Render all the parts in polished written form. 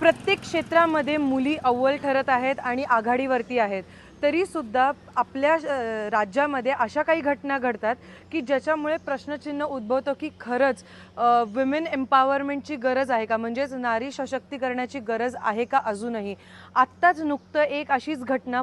प्रत्येक क्षेत्रामध्ये मुली अव्वल ठरत आहेत आणि आघाडीवरती आहेत, तरीसुद्धा आपल्या राज्यामध्ये अशा काही घटना घडतात की ज्याच्यामुळे प्रश्नचिन्ह उद्भवतं की खरंच विमेन एम्पॉवरमेंटची गरज आहे का, म्हणजेच नारी सशक्तीकरणाची गरज आहे का अजूनही. आत्ताच नुकतं एक अशीच घटना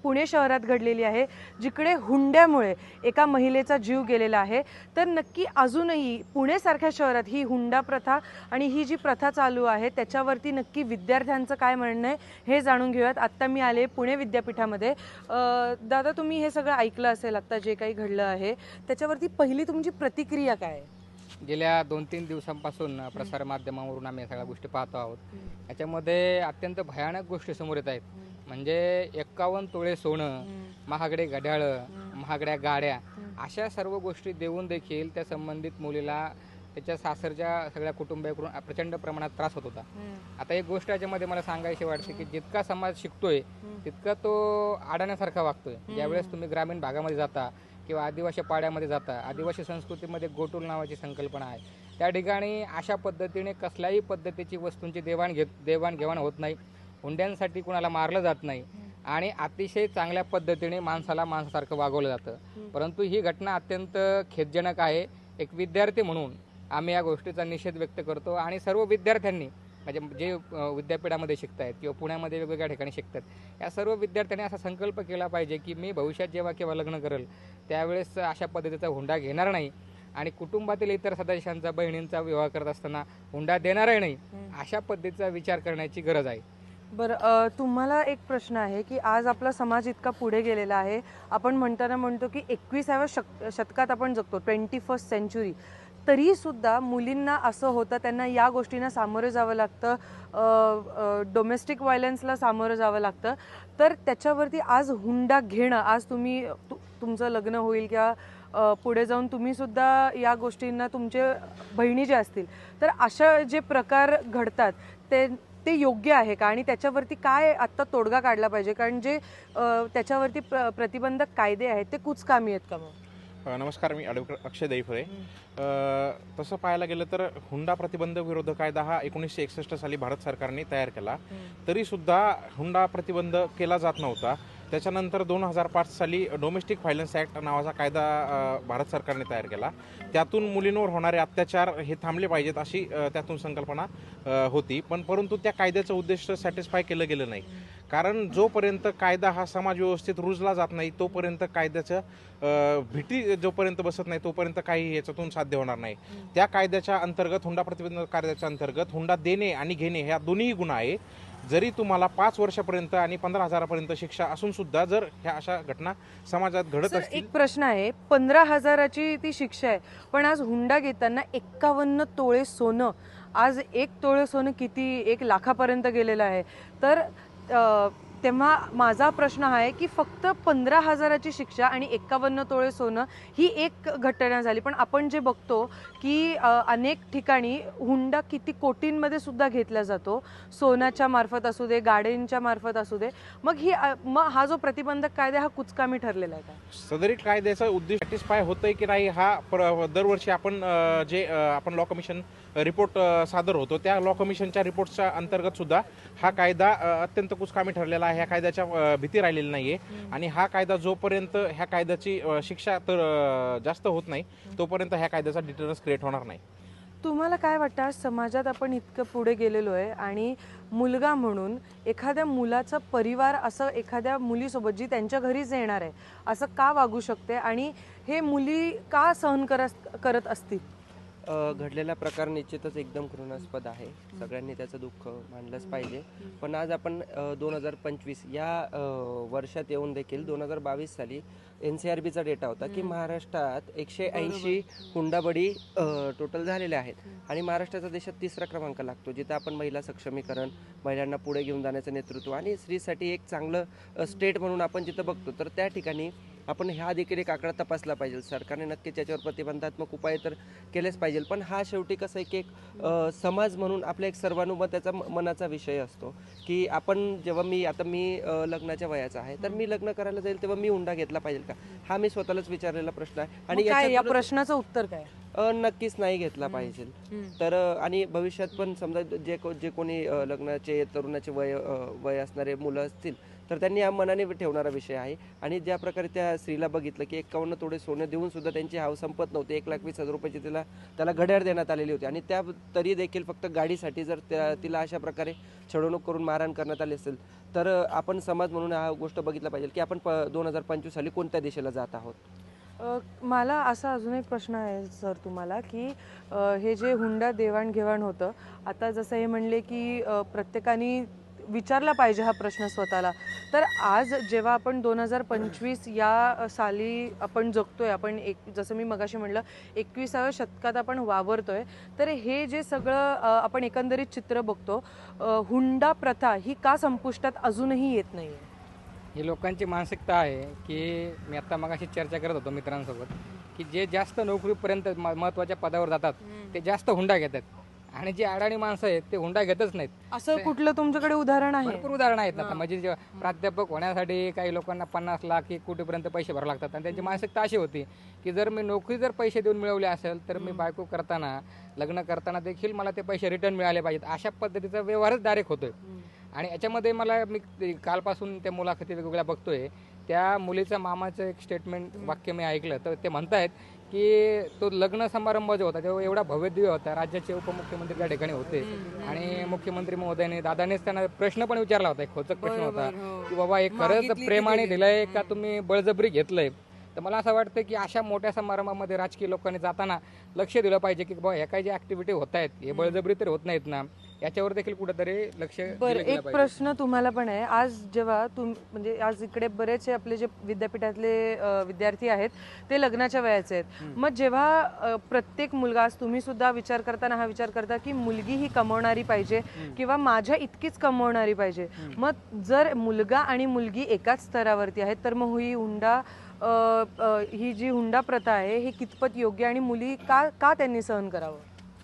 पुणे शहरात घडलेली आहे, जिकडे हुंड्यामुळे एका महिलेचा जीव गेलेला आहे. तर नक्की अजूनही पुणेसारख्या शहरात ही हुंडा प्रथा आणि ही जी प्रथा चालू आहे त्याच्यावरती नक्की विद्यार्थ्यांचं काय म्हणणं आहे हे जाणून घेऊयात. आत्ता मी आले पुणे विद्यापीठामध्ये. दादा, तुम्ही हे सगळं ऐकलं असेल, आत्ता जे काही घडलं आहे त्याच्यावरती पहिली तुमची प्रतिक्रिया काय आहे? गेल्या 2-3 दिवसांपासून प्रसारमाध्यमावरून आम्ही या सगळ्या गोष्टी पाहतो आहोत. याच्यामध्ये अत्यंत भयानक गोष्टी समोर येत आहेत. म्हणजे 51 तोळे सोनं, महागडे घड्याळं, महागड्या गाड्या, अशा सर्व गोष्टी देऊन देखील त्या संबंधित मुलीला त्याच्या सासरच्या सगळ्या कुटुंबियांकडून प्रचंड प्रमाणात त्रास होत होता. आता एक गोष्ट याच्यामध्ये मला सांगायची वाटते की जितका समाज शिकतोय तितका तो अडाण्यासारखा वागतोय. ज्यावेळेस तुम्ही ग्रामीण भागामध्ये जाता किंवा आदिवासी पाड्यामध्ये जाता, आदिवासी संस्कृतीमध्ये गोटूल नावाची संकल्पना आहे, त्या ठिकाणी अशा पद्धतीने कसल्याही पद्धतीची वस्तूंची देवाणघेवाण होत नाही. हुंड्यांसाठी कुणाला मारलं जात नाही आणि अतिशय चांगल्या पद्धतीने माणसाला माणसासारखं वागवलं जातं. परंतु ही घटना अत्यंत खेदजनक आहे. एक विद्यार्थी म्हणून आम्ही या गोष्टीचा निषेध व्यक्त करतो आणि सर्व विद्यार्थ्यांनी, म्हणजे जे विद्यापीठामध्ये शिकत आहेत किंवा पुण्यामध्ये वेगवेगळ्या ठिकाणी शिकतात, या सर्व विद्यार्थ्यांनी असा संकल्प केला पाहिजे की मी भविष्यात जेव्हा केव्हा लग्न करेल त्यावेळेस अशा पद्धतीचा हुंडा घेणार नाही आणि कुटुंबातील इतर सदस्यांचा, बहिणींचा विवाह करत असताना हुंडा देणारही नाही. अशा पद्धतीचा विचार करण्याची गरज आहे. बरं, तुम्हाला एक प्रश्न आहे की आज आपला समाज इतका पुढे गेलेला आहे, आपण म्हणतो की 21व्या शतकात आपण जगतो, 21st सेंचुरी, तरीसुद्धा मुलींना असं होतं, त्यांना या गोष्टींना सामोरं जावं लागतं, डोमेस्टिक व्हायलन्सला सामोरं जावं लागतं. तर त्याच्यावरती आज हुंडा घेणं, आज तुमचं लग्न होईल किंवा पुढे जाऊन तुम्हीसुद्धा या गोष्टींना, तुमचे बहिणी जे असतील, तर अशा जे प्रकार घडतात ते योग्य आहे का आणि त्याच्यावरती काय आत्ता तोडगा काढला पाहिजे, कारण जे त्याच्यावरती प्रतिबंधक कायदे आहेत ते कुचकामी आहेत का? मग नमस्कार, मी ॲडव्होकेट अक्षय दैफळे. तसं पाहायला गेलं तर हुंडा प्रतिबंध विरोध कायदा हा 1961 साली भारत सरकारने तयार केला, तरीसुद्धा हुंडा प्रतिबंध केला जात नव्हता. त्याच्यानंतर 2005 साली डोमेस्टिक व्हायलन्स ॲक्ट नावाचा कायदा भारत सरकारने तयार केला. त्यातून मुलींवर होणारे अत्याचार हे थांबले पाहिजेत अशी त्यातून संकल्पना होती. परंतु त्या कायद्याचं उद्दिष्ट सॅटिस्फाय केलं नाही. कारण जोपर्यंत कायदा हा समाज व्यवस्थेत रुजला जात नाही तोपर्यंत कायद्याचं भीती जोपर्यंत बसत नाही तोपर्यंत काही याच्यातून साध्य होणार नाही. त्या कायद्याच्या अंतर्गत, हुंडा प्रतिबंध कायद्याच्या अंतर्गत, हुंडा देणे आणि घेणे ह्या दोन्ही गुन्हा आहे. जरी तुम्हाला 5 वर्षापर्यंत आणि 15,000पर्यंत शिक्षा असून सुद्धा जर ह्या अशा घटना समाजात घडत असतील. एक प्रश्न आहे, 15,000ची ती शिक्षा आहे, पण आज हुंडा घेताना 51 तोळे सोनं, आज 1 तोळे सोनं किती, 1 लाखापर्यंत गेलेलं आहे. तर तेव्हा माझा प्रश्न हा आहे की फक्त 15,000ची शिक्षा आणि 51 तोळे सोनं ही एक घटना झाली, पण आपण जे बघतो की अनेक ठिकाणी हुंडा किती कोटींमध्ये सुद्धा घेतला जातो, सोन्याच्या मार्फत असू दे, गाड्यांच्या मार्फत असू दे. मग हा जो प्रतिबंधक कायदा हा कुचकामी ठरलेला आहे का? सदरी कायद्याचं उद्दिष्ट सॅटिस्फाय होतंय की नाही हा दरवर्षी आपण आपण लॉ कमिशन रिपोर्ट सादर होतो, त्या लॉ कमिशनच्या रिपोर्टच्या अंतर्गत सुद्धा हा कायदा अत्यंत कुचकामी ठरलेला आहे. ह्या कायद्याच्या भीती राहिलेली नाहीये आणि हा कायदा जोपर्यंत ह्या कायद्याची शिक्षा तर जास्त होत नाही तोपर्यंत ह्या कायद्याचा डिटरन्स क्रिएट होणार नाही. तुम्हाला काय वाटतं, समाजात आपण इतकं पुढे गेलेलो आहे आणि मुलगा म्हणून एखाद्या मुलाचा परिवार असं एखाद्या मुलीसोबत, जी त्यांच्या घरीच येणार आहे, असं का वागू शकते आणि हे मुली का सहन करत असतील? घडलेला प्रकार निश्चितच एकदम घृणास्पद आहे. सगळ्यांनी त्याचं दुःख मानलंच पाहिजे. पण आज आपण 2025 या वर्षात येऊन देखील 2022 साली NCRBचा डेटा होता की महाराष्ट्रात 180 हुंडाबळी टोटल झालेले आहेत आणि महाराष्ट्राचा देशात 3रा क्रमांक लागतो, जिथं आपण महिला सक्षमीकरण, महिलांना पुढे घेऊन जाण्याचं नेतृत्व आणि स्त्रीसाठी एक चांगलं स्टेट म्हणून आपण जिथं बघतो, तर त्या ठिकाणी आपण हा देखील एक आकडा तपासला पाहिजे. सरकारने नक्कीच याच्यावर प्रतिबंधात्मक उपाय तर केलेच पाहिजे, पण हा शेवटी कसं आहे की एक समाज म्हणून आपल्या एक सर्वानुमताचा मनाचा विषय असतो की आपण जेव्हा मी लग्नाच्या वयाचा आहे, तर मी लग्न करायला जाईल तेव्हा मी हुंडा घेतला पाहिजे का, हा मी स्वतःलाच विचारलेला प्रश्न आहे. आणि काय या याच्यातूनच- प्रश्नाचं उत्तर काय? नक्कीच नाही घेतला पाहिजे. तर आणि भविष्यात पण समजा जे कोणी लग्नाचे तरुणाचे वय असणारे मुलं असतील, तर त्यांनी या मनाने ठेवणारा विषय आहे. आणि ज्या प्रकारे त्या स्त्रीला बघितलं की 51 तोळे सोनं देऊन सुद्धा त्यांची हाव संपत नव्हती, 1,20,000 रुपयाची त्याला घड्याळ देण्यात आलेली होती, आणि त्या तरी देखील फक्त गाडीसाठी जर तिला अशा प्रकारे छळवणूक करून मारहाण करण्यात आली असेल, तर आपण समाज म्हणून हा गोष्ट बघितला पाहिजे की आपण 2025 साली कोणत्या दिशेला जात आहोत. मला असा अजून एक प्रश्न आहे सर तुम्हाला की हे जे हुंडा देवाणघेवाण होतं, आता जसं हे म्हणले की प्रत्येकाने विचारला पाहिजे हा प्रश्न स्वतःला, तर आज जेव्हा आपण 2025 या साली आपण जगतोय, आपण जसं मी मगाशी म्हणलं 21व्या शतकात आपण वावरतोय, तर हे जे सगळं आपण एकंदरीत चित्र बघतो, हुंडा प्रथा ही का संपुष्टात अजूनही येत नाही आहे? ही लोकांची मानसिकता आहे की मी आता मगाशी चर्चा करत होतो मित्रांसोबत की जे जास्त नोकरीपर्यंत महत्त्वाच्या पदावर जातात ते जास्त हुंडा घेतात, आणि जे अडाणी माणसं आहेत ते हुंडा घेतच नाहीत. असं कुठलं तुमच्याकडे उदाहरण आहे? भरपूर उदाहरणं आहेत आता. म्हणजे जे प्राध्यापक होण्यासाठी काही लोकांना 50 लाख 1 कोटीपर्यंत पैसे भरावे लागतात, आणि त्यांची मानसिकता अशी होती की जर मी नोकरी जर पैसे देऊन मिळवले असेल तर मी बायको करताना लग्न करताना देखील मला ते पैसे रिटर्न मिळाले पाहिजेत, अशा पद्धतीचा व्यवहारच डायरेक्ट होतोय. आणि याच्यामध्ये मी कालपासून त्या मुलाखती वेगवेगळ्या बघतोय, त्या मुलीच्या मामाचं एक स्टेटमेंट वाक्य मी ऐकलं, तर ते म्हणतायत की तो लग्न समारंभ जो होता तेव्हा एवढा भव्यदिव्य होता, राज्याचे उपमुख्यमंत्री त्या ठिकाणी होते, आणि मुख्यमंत्री महोदयाने दादानेच त्यांना प्रश्न पण विचारला होता, एक खोचक प्रश्न होता की बाबा हे खरंच प्रेमाने दिलंय का तुम्ही बळजबरी घेतलंय. तर मला असं वाटतं की अशा मोठ्या समारंभामध्ये राजकीय लोकांनी जाताना लक्ष दिलं पाहिजे की बाबा ह्या काही ज्या ऍक्टिव्हिटी होत आहेत हे बळजबरी तर होत नाहीत ना, याच्यावर देखील कुठेतरी लक्ष बरं, दिलं गेलं एक पाहिजे. प्रश्न तुम्हाला पण आहे. आज जेव्हा म्हणजे आज इकडे बरेचसे आपले जे विद्यापीठातले विद्यार्थी आहेत ते लग्नाच्या वयाचे आहेत, मग जेव्हा प्रत्येक मुलगा, आज तुम्ही सुद्धा विचार करताना हा विचार करता की मुलगी ही कमवणारी पाहिजे किंवा माझ्या इतकीच कमवणारी पाहिजे, मग जर मुलगा आणि मुलगी एकाच स्तरावरती आहेत तर मग ही जी हुंडा प्रथा आहे ही कितपत योग्य, आणि मुली का त्यांनी सहन करावं?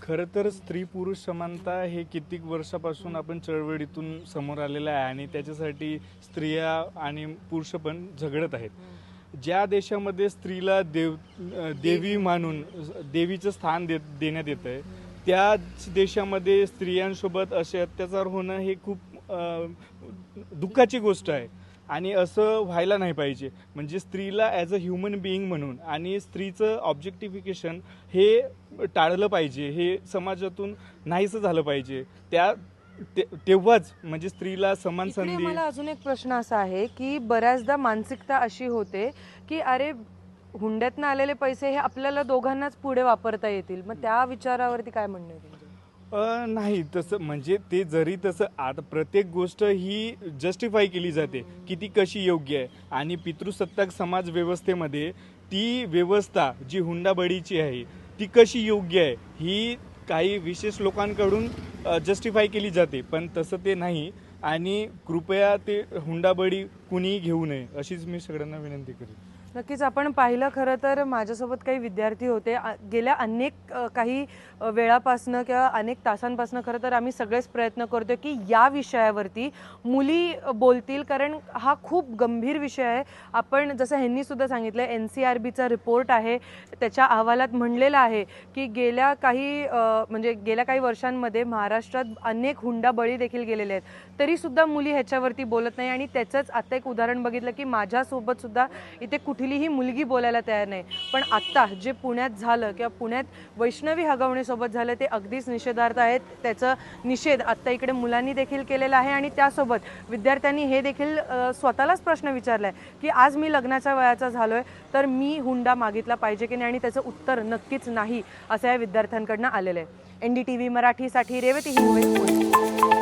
खरं तर स्त्री पुरुष समानता हे कित्येक वर्षापासून आपण चळवळीतून समोर आलेलं आहे, आणि त्याच्यासाठी स्त्रिया आणि पुरुष पण झगडत आहेत. ज्या देशामध्ये स्त्रीला देवी मानून देवीचं स्थान देण्यात येत आहे, त्याच देशामध्ये स्त्रियांसोबत असे अत्याचार होणं हे खूप दुःखाची गोष्ट आहे, आणि असं व्हायला नाही पाहिजे. म्हणजे स्त्रीला ॲज अ ह्युमन बिईंग म्हणून आणि स्त्रीचं ऑब्जेक्टिफिकेशन हे टाळलं पाहिजे, हे समाजातून नाहीसं झालं पाहिजे. तेव्हाच म्हणजे स्त्रीला समान इकडे संधी. मला अजून एक प्रश्न असा आहे की बऱ्याचदा मानसिकता अशी होते की अरे हुंड्यातनं आलेले पैसे हे आपल्याला दोघांनाच पुढे वापरता येतील, मग त्या विचारावरती काय म्हणणं आहे तुमचं? नाही, तसं म्हणजे ते जरी तसं आता प्रत्येक गोष्ट ही जस्टिफाय केली जाते की ती कशी योग्य आहे, आणि पितृसत्ताक समाज व्यवस्थेमध्ये ती व्यवस्था जी हुंडाबळीची आहे ती कशी योग्य आहे ही काही विशेष लोकांकडून जस्टिफाय केली जाते, पण तसं ते नाही. आणि कृपया ते हुंडाबळी कुणीही घेऊ नये अशीच मी सगळ्यांना विनंती करेन. नक्कीच आपण पाहिलं, खरं तर माझ्यासोबत काही विद्यार्थी होते, गेल्या अनेक काही वेळापासनं किंवा अनेक तासांपासनं खरं तर आम्ही सगळेच प्रयत्न करतो की या विषयावरती मुली बोलतील, कारण हा खूप गंभीर विषय आहे. आपण जसं ह्यांनी सुद्धा सांगितलं, NCRBचा रिपोर्ट आहे, त्याच्या अहवालात म्हणलेलं आहे की गेल्या काही वर्षांमध्ये महाराष्ट्रात अनेक हुंडाबळी देखील गेलेले आहेत, तरीसुद्धा मुली ह्याच्यावरती बोलत नाही. आणि त्याचंच आता एक उदाहरण बघितलं की माझ्यासोबत सुद्धा इथे कुठलीही मुलगी बोलायला तयार नाही, पण आत्ता जे पुण्यात झालं किंवा पुण्यात वैष्णवी हगवणेसोबत झालं ते अगदीच निषेधार्थ आहेत. त्याचा निषेध आत्ता इकडे मुलांनी देखील केलेला आहे, आणि त्यासोबत विद्यार्थ्यांनी हे देखील स्वतःलाच प्रश्न विचारला आहे की आज मी लग्नाच्या वयाचा झालोय तर मी हुंडा मागितला पाहिजे की नाही, आणि त्याचं उत्तर नक्कीच नाही असं या विद्यार्थ्यांकडनं आलेलं आहे. NDTV मराठीसाठी रेवती हिंगवे, पुणे.